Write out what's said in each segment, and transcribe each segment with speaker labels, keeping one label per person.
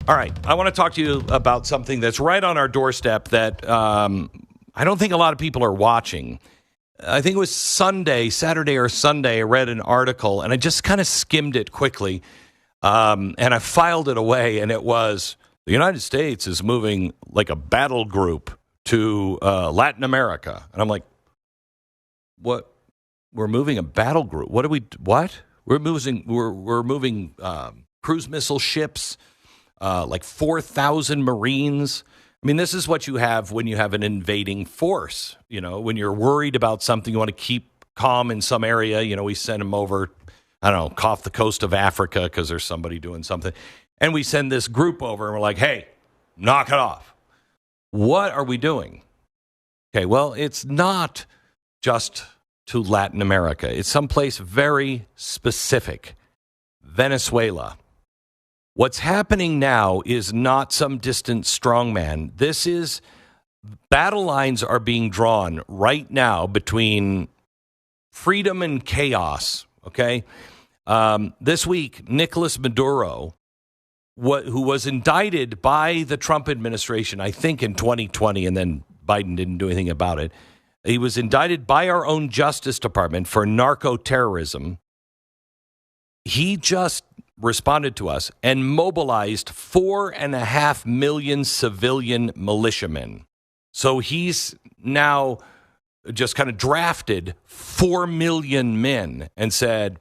Speaker 1: All right, I want to talk to you about something that's right on our doorstep that I don't think a lot of people are watching. I think it was Saturday or Sunday, I read an article, and I just kind of skimmed it quickly, and I filed it away, and it was, the United States is moving like a battle group to Latin America. And I'm like, what? We're moving a battle group? What? We're moving cruise missile ships, like 4,000 Marines. I mean, this is what you have when you have an invading force. You know, when you're worried about something, you want to keep calm in some area. You know, we send them over, I don't know, off the coast of Africa because there's somebody doing something. And we send this group over and we're like, hey, knock it off. What are we doing? Okay, well, it's not just to Latin America. It's someplace very specific, Venezuela. What's happening now is not some distant strongman. This is, battle lines are being drawn right now between freedom and chaos, okay? This week, Nicolas Maduro, who was indicted by the Trump administration, I think in 2020, and then Biden didn't do anything about it. He was indicted by our own Justice Department for narco-terrorism. He just responded to us and mobilized 4.5 million civilian militiamen. So he's now just kind of drafted 4 million men and said,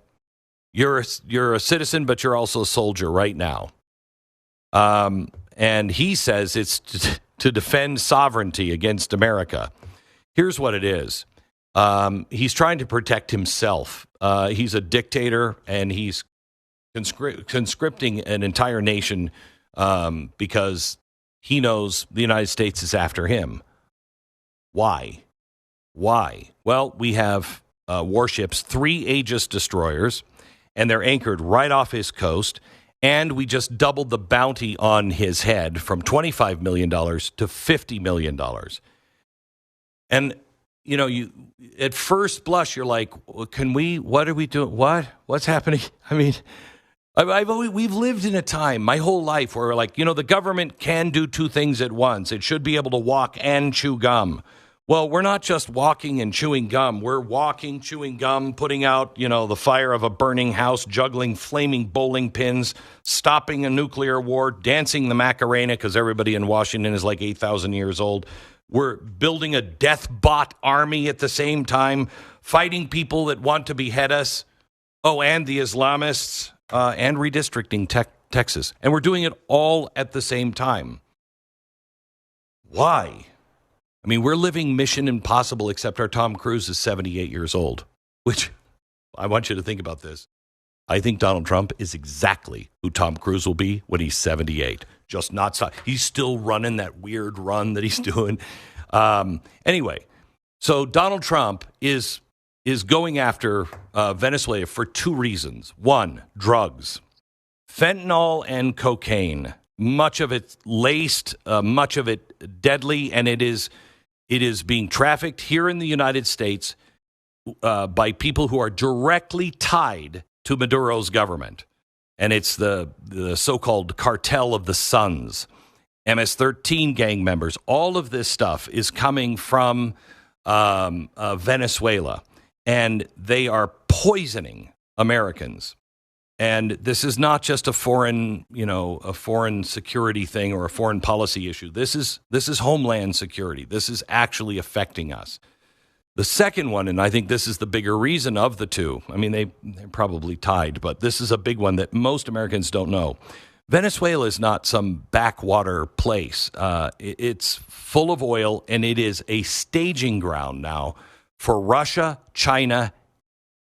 Speaker 1: you're a citizen, but you're also a soldier right now. And he says it's to defend sovereignty against America. Here's what it is. He's trying to protect himself. He's a dictator, and he's conscripting an entire nation because he knows the United States is after him. Why? Well, we have warships, 3 Aegis destroyers, and they're anchored right off his coast. And we just doubled the bounty on his head from $25 million to $50 million. And, you know, at first blush, you're like, what are we doing? What's happening? I mean, we've lived in a time, my whole life, where we're like, you know, the government can do 2 things at once. It should be able to walk and chew gum. Well, we're not just walking and chewing gum. We're walking, chewing gum, putting out, you know, the fire of a burning house, juggling flaming bowling pins, stopping a nuclear war, dancing the Macarena because everybody in Washington is like 8,000 years old. We're building a death bot army at the same time, fighting people that want to behead us. Oh, and the Islamists, and redistricting Texas. And we're doing it all at the same time. Why? I mean, we're living Mission Impossible, except our Tom Cruise is 78 years old, which I want you to think about this. I think Donald Trump is exactly who Tom Cruise will be when he's 78. Just not, he's still running that weird run that he's doing. Anyway, so Donald Trump is going after Venezuela for 2 reasons. 1, drugs, fentanyl and cocaine, much of it laced, much of it deadly, and it is being trafficked here in the United States by people who are directly tied to Maduro's government. And it's the so-called Cartel of the Suns, MS-13 gang members. All of this stuff is coming from Venezuela, and they are poisoning Americans. And this is not just a foreign security thing or a foreign policy issue. This is homeland security. This is actually affecting us. The second one, and I think this is the bigger reason of the 2. I mean, they're probably tied, but this is a big one that most Americans don't know. Venezuela is not some backwater place. It's full of oil, and it is a staging ground now for Russia, China,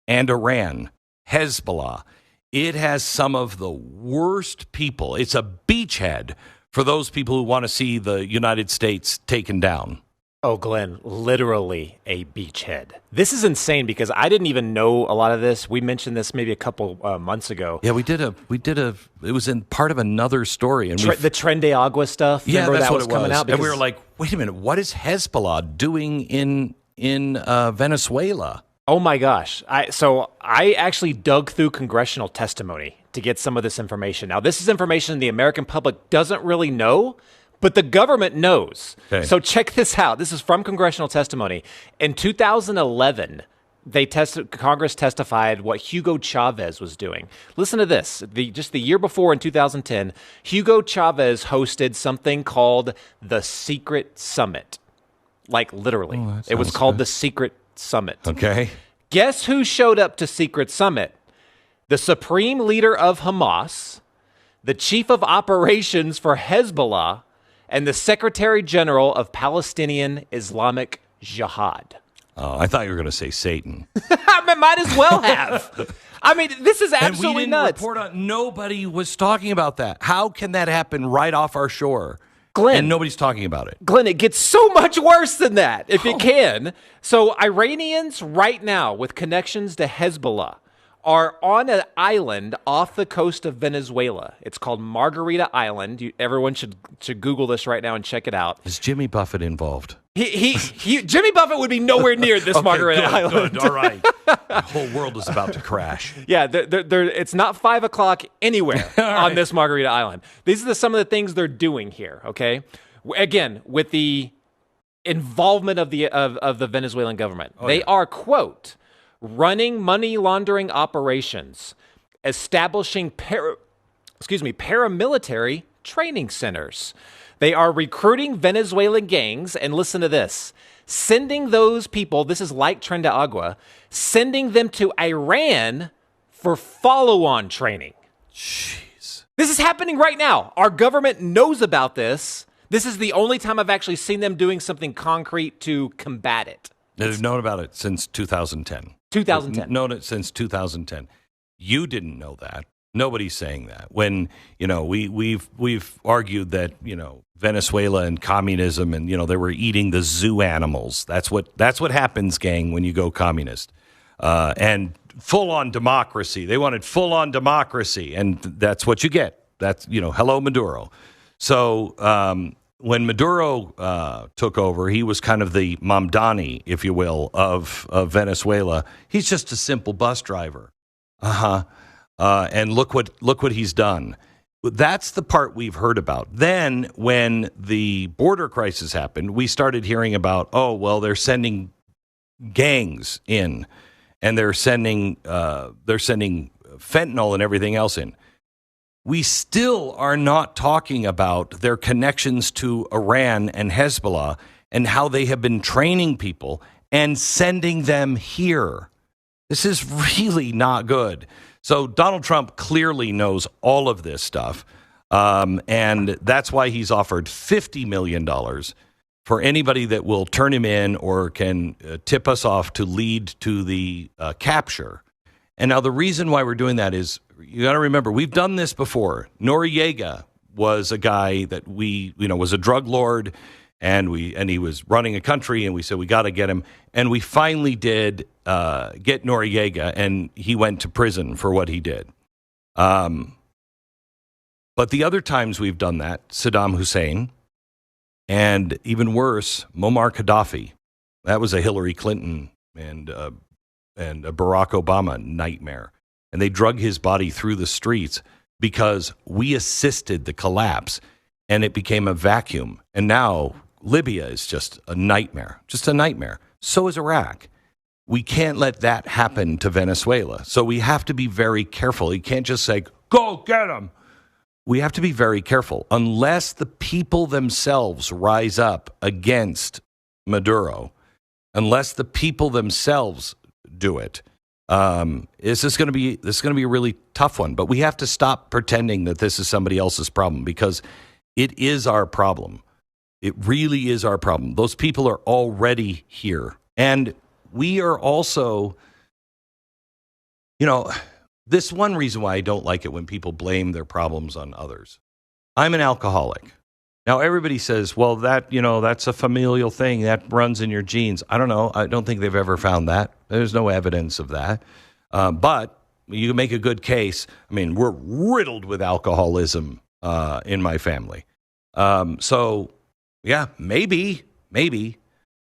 Speaker 1: and Iran, Hezbollah. It has some of the worst people. It's a beachhead for those people who want to see the United States taken down.
Speaker 2: Oh, Glenn, literally a beachhead. This is insane because I didn't even know a lot of this. We mentioned this maybe a couple months ago.
Speaker 1: Yeah, it was in part of another story. And
Speaker 2: the Tren de Agua stuff.
Speaker 1: Yeah,
Speaker 2: remember
Speaker 1: that's
Speaker 2: that
Speaker 1: what
Speaker 2: was
Speaker 1: it
Speaker 2: coming
Speaker 1: was.
Speaker 2: out.
Speaker 1: And we were like, wait a minute, what is Hezbollah doing in Venezuela?
Speaker 2: Oh my gosh. So I actually dug through congressional testimony to get some of this information. Now, this is information the American public doesn't really know, but the government knows.
Speaker 1: Okay.
Speaker 2: So check this out. This is from congressional testimony. In 2011, Congress testified what Hugo Chavez was doing. Listen to this. Just the year before, in 2010, Hugo Chavez hosted something called the Secret Summit. Like literally. It was called the Secret Summit.
Speaker 1: Okay.
Speaker 2: Guess who showed up to Secret Summit? The supreme leader of Hamas, the chief of operations for Hezbollah, and the Secretary General of Palestinian Islamic Jihad.
Speaker 1: Oh, I thought you were going to say Satan.
Speaker 2: I might as well have. I mean, this is absolutely nuts.
Speaker 1: Nobody was talking about that. How can that happen right off our shore?
Speaker 2: Glenn,
Speaker 1: and nobody's talking about it.
Speaker 2: Glenn, it gets so much worse than that, if it can. So Iranians right now with connections to Hezbollah are on an island off the coast of Venezuela. It's called Margarita Island. Everyone should Google this right now and check it out.
Speaker 1: Is Jimmy Buffett involved?
Speaker 2: Jimmy Buffett would be nowhere near this
Speaker 1: okay,
Speaker 2: Margarita Island.
Speaker 1: Good. All right. The whole world is about to crash.
Speaker 2: Yeah, it's not 5 o'clock anywhere on this Margarita Island. These are some of the things they're doing here, okay? Again, with the involvement of the Venezuelan government. They are, quote, running money laundering operations, establishing paramilitary training centers. They are recruiting Venezuelan gangs, and listen to this, sending those people, this is like Tren de Agua, sending them to Iran for follow-on training.
Speaker 1: Jeez.
Speaker 2: This is happening right now. Our government knows about this. This is the only time I've actually seen them doing something concrete to combat it.
Speaker 1: They've known about it since 2010.
Speaker 2: 2010.
Speaker 1: They've known it since 2010. You didn't know that. Nobody's saying that. When, we've argued that, Venezuela and communism and, they were eating the zoo animals. That's what happens, gang, when you go communist. And full-on democracy. They wanted full-on democracy, and that's what you get. That's, hello, Maduro. So when Maduro took over, he was kind of the Mamdani, if you will, of Venezuela. He's just a simple bus driver. And look what he's done. That's the part we've heard about. Then when the border crisis happened, we started hearing about, they're sending gangs in, and they're sending fentanyl and everything else in. We still are not talking about their connections to Iran and Hezbollah and how they have been training people and sending them here. This is really not good. So Donald Trump clearly knows all of this stuff, and that's why he's offered $50 million for anybody that will turn him in or can tip us off to lead to the capture. And now the reason why we're doing that is, you got to remember, we've done this before. Noriega was a guy that was a drug lord, and he was running a country, and we said we got to get him, and we finally did get Noriega, and he went to prison for what he did. But the other times we've done that, Saddam Hussein, and even worse, Muammar Gaddafi. That was a Hillary Clinton and a Barack Obama nightmare. And they drug his body through the streets because we assisted the collapse, and it became a vacuum. And now Libya is just a nightmare. So is Iraq. We can't let that happen to Venezuela. So we have to be very careful. You can't just say, go get them. We have to be very careful. Unless the people themselves rise up against Maduro, unless the people themselves do it, this is going to be a really tough one. But we have to stop pretending that this is somebody else's problem, because it is our problem. It really is our problem. Those people are already here. And we are also, this one reason why I don't like it when people blame their problems on others. I'm an alcoholic. Now, everybody says, well, that's a familial thing. That runs in your genes. I don't know. I don't think they've ever found that. There's no evidence of that. But you can make a good case. I mean, we're riddled with alcoholism in my family. So, yeah, maybe.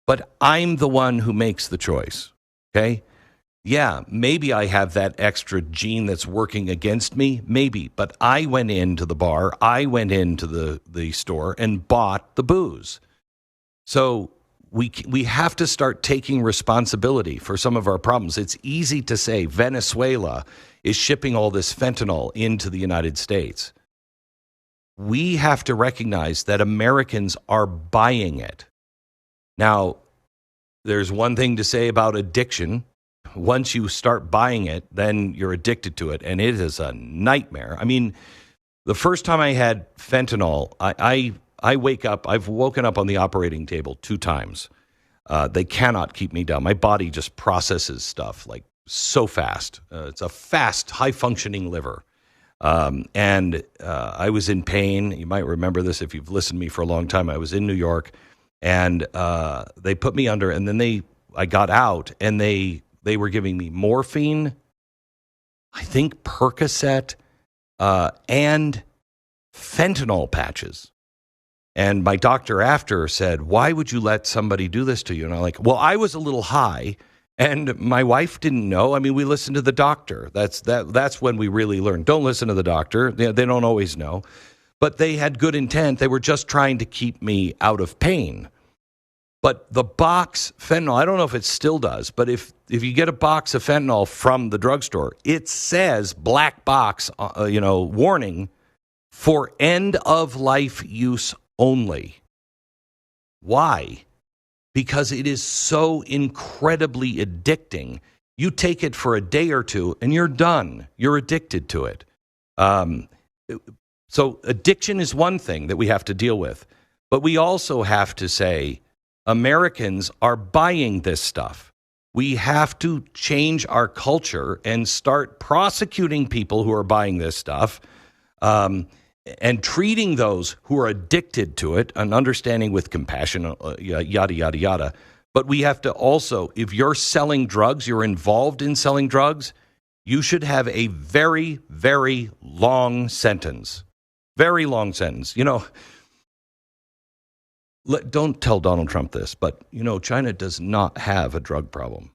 Speaker 1: But I'm the one who makes the choice, okay? Yeah, maybe I have that extra gene that's working against me, maybe. But I went into the bar, I went into the store and bought the booze. So we have to start taking responsibility for some of our problems. It's easy to say Venezuela is shipping all this fentanyl into the United States. We have to recognize that Americans are buying it. Now, there's one thing to say about addiction. Once you start buying it, then you're addicted to it, and it is a nightmare. I mean, the first time I had fentanyl, I wake up, I've woken up on the operating table 2 times. They cannot keep me down. My body just processes stuff like so fast. It's a fast, high-functioning liver. And I was in pain. You might remember this if you've listened to me for a long time. I was in New York, and they put me under, and then I got out, and they were giving me morphine, I think Percocet, and fentanyl patches. And my doctor after said, "Why would you let somebody do this to you?" And I'm like, "Well, I was a little high, and my wife didn't know. I mean, we listened to the doctor. That's when we really learned. Don't listen to the doctor. They don't always know." But they had good intent. They were just trying to keep me out of pain. But the box fentanyl, I don't know if it still does, but if you get a box of fentanyl from the drugstore, it says black box, warning for end of life use only. Why? Because it is so incredibly addicting. You take it for a day or two and you're done. You're addicted to it. So addiction is one thing that we have to deal with, but we also have to say, Americans are buying this stuff. We have to change our culture and start prosecuting people who are buying this stuff, and treating those who are addicted to it, and understanding with compassion, yada, yada, yada. But we have to also, if you're selling drugs, you're involved in selling drugs, you should have a very, very long sentence. Very long sentence. Don't tell Donald Trump this, but, China does not have a drug problem.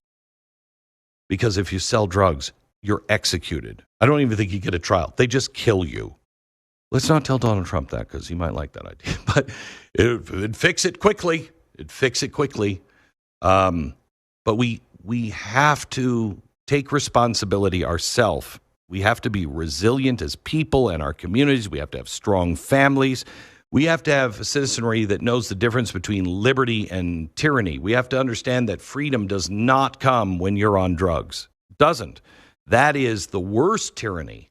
Speaker 1: Because if you sell drugs, you're executed. I don't even think you get a trial. They just kill you. Let's not tell Donald Trump that, because he might like that idea. But it'd fix it quickly. But we have to take responsibility ourselves. We have to be resilient as people and our communities. We have to have strong families. We have to have a citizenry that knows the difference between liberty and tyranny. We have to understand that freedom does not come when you're on drugs. It doesn't. That is the worst tyranny.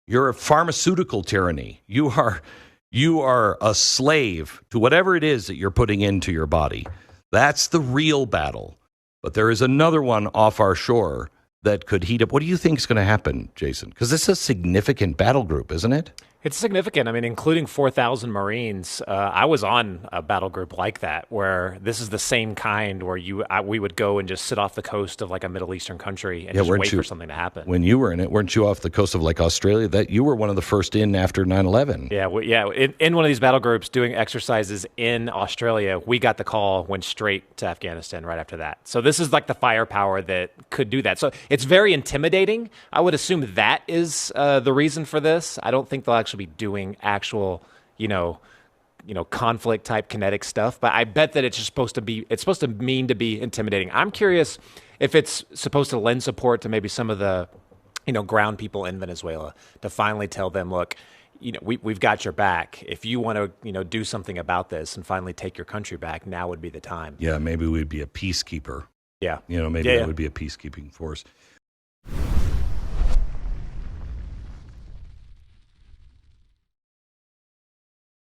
Speaker 1: You're a pharmaceutical tyranny. You are a slave to whatever it is that you're putting into your body. That's the real battle. But there is another one off our shore that could heat up. What do you think is going to happen, Jason? Because this is a significant battle group, isn't it?
Speaker 2: It's significant. I mean, including 4,000 Marines. I was on a battle group like that, where this is the same kind where we would go and just sit off the coast of like a Middle Eastern country and just wait for something to happen.
Speaker 1: When you were in it, weren't you off the coast of like Australia? That you were one of the first in after 9/11.
Speaker 2: Yeah, in one of these battle groups doing exercises in Australia, we got the call, went straight to Afghanistan right after that. So this is like the firepower that could do that. So it's very intimidating. I would assume that is the reason for this. I don't think they'll actually be doing actual, conflict type kinetic stuff, but I bet that it's supposed to mean to be intimidating. I'm curious if it's supposed to lend support to maybe some of the, ground people in Venezuela, to finally tell them, look, we've got your back. If you want to, do something about this and finally take your country back, now would be the time.
Speaker 1: Yeah, maybe we'd be a peacekeeper.
Speaker 2: Yeah.
Speaker 1: That would be a peacekeeping force.